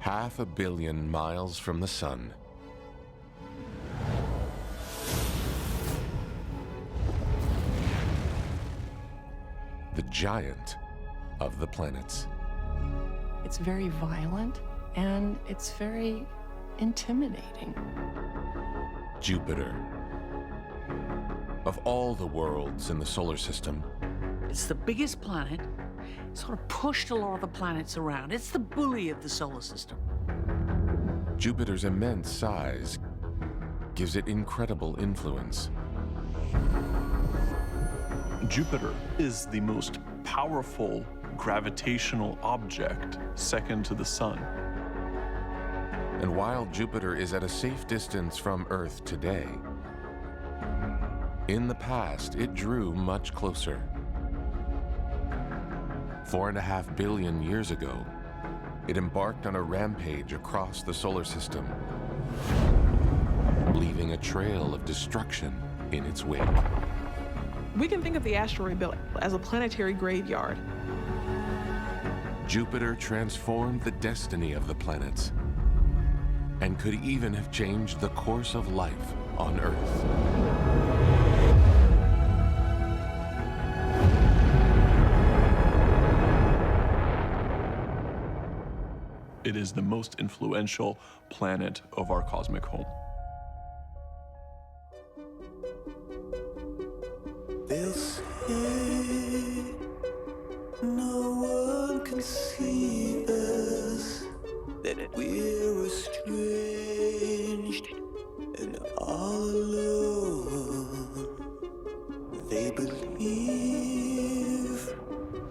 500 million miles from the Sun. The giant of the planets. It's very violent and it's very intimidating. Jupiter. Of all the worlds in the solar system, it's the biggest planet. It sort of pushed a lot of the planets around. It's the bully of the solar system. Jupiter's immense size gives it incredible influence. Jupiter is the most powerful gravitational object, second to the Sun. And while Jupiter is at a safe distance from Earth today, in the past it drew much closer. 4.5 billion years ago, it embarked on a rampage across the solar system, leaving a trail of destruction in its wake. We can think of the asteroid belt as a planetary graveyard. Jupiter transformed the destiny of the planets and could even have changed the course of life on Earth. It is the most influential planet of our cosmic home. They'll say no one can see us, that we're estranged and all alone. They believe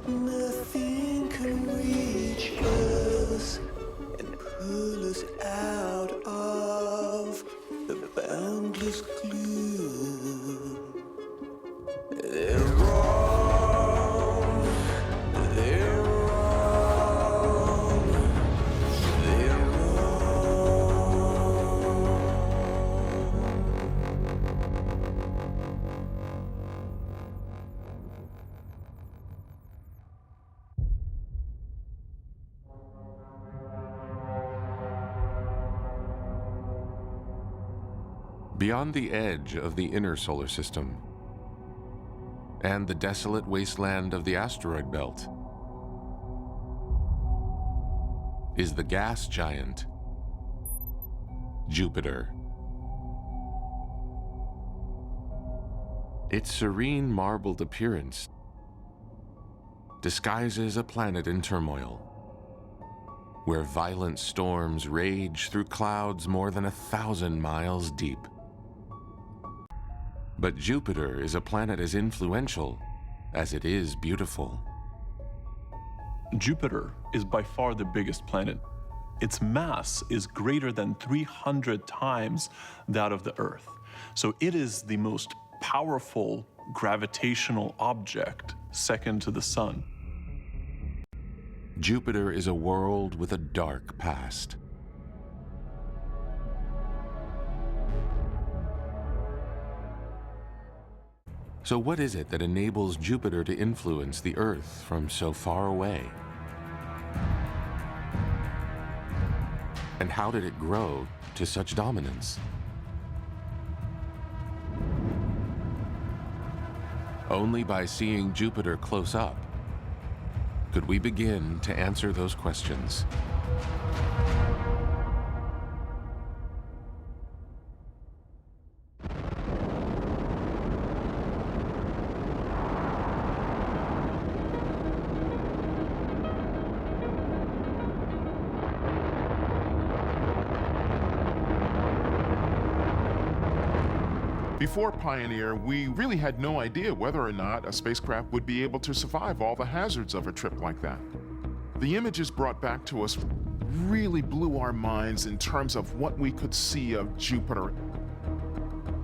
nothing can reach us and pull us out of the boundless gloom. They're wrong, they're wrong, they're wrong. Beyond the edge of the inner solar system, and the desolate wasteland of the asteroid belt, is the gas giant, Jupiter. Its serene marbled appearance disguises a planet in turmoil, where violent storms rage through clouds more than 1,000 miles deep. But Jupiter is a planet as influential as it is beautiful. Jupiter is by far the biggest planet. Its mass is greater than 300 times that of the Earth. So it is the most powerful gravitational object, second to the Sun. Jupiter is a world with a dark past. So what is it that enables Jupiter to influence the Earth from so far away? And how did it grow to such dominance? Only by seeing Jupiter close up could we begin to answer those questions. Before Pioneer, we really had no idea whether or not a spacecraft would be able to survive all the hazards of a trip like that. The images brought back to us really blew our minds in terms of what we could see of Jupiter.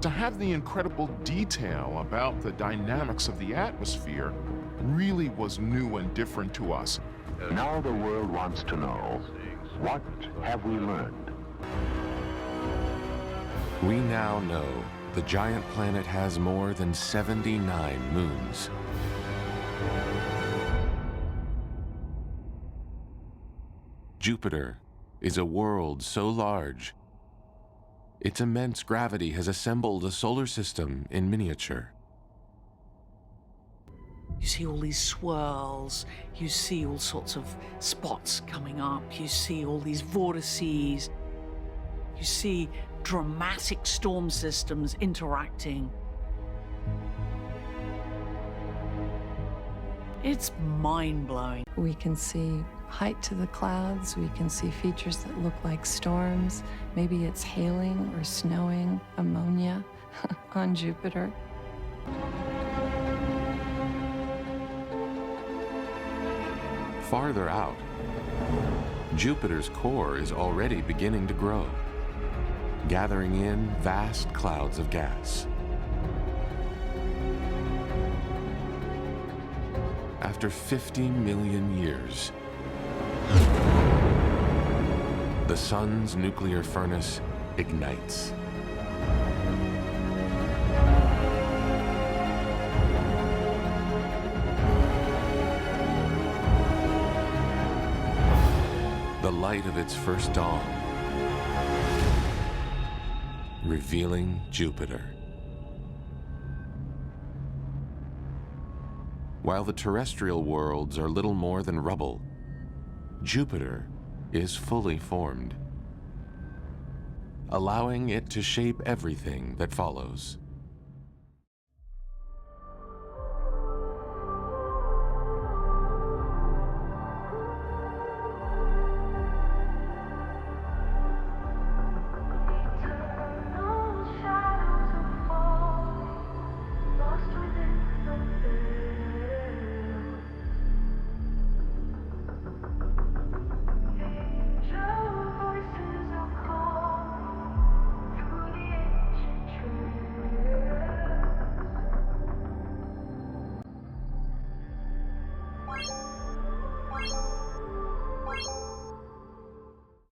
To have the incredible detail about the dynamics of the atmosphere really was new and different to us. Now the world wants to know, what have we learned? We now know the giant planet has more than 79 moons. Jupiter is a world so large, its immense gravity has assembled a solar system in miniature. You see all these swirls, you see all sorts of spots coming up, you see all these vortices, you see dramatic storm systems interacting. It's mind-blowing. We can see height to the clouds. We can see features that look like storms. Maybe it's hailing or snowing ammonia on Jupiter. Farther out, Jupiter's core is already beginning to grow, gathering in vast clouds of gas. After 50 million years, the sun's nuclear furnace ignites. The light of its first dawn, revealing Jupiter. While the terrestrial worlds are little more than rubble, Jupiter is fully formed, allowing it to shape everything that follows.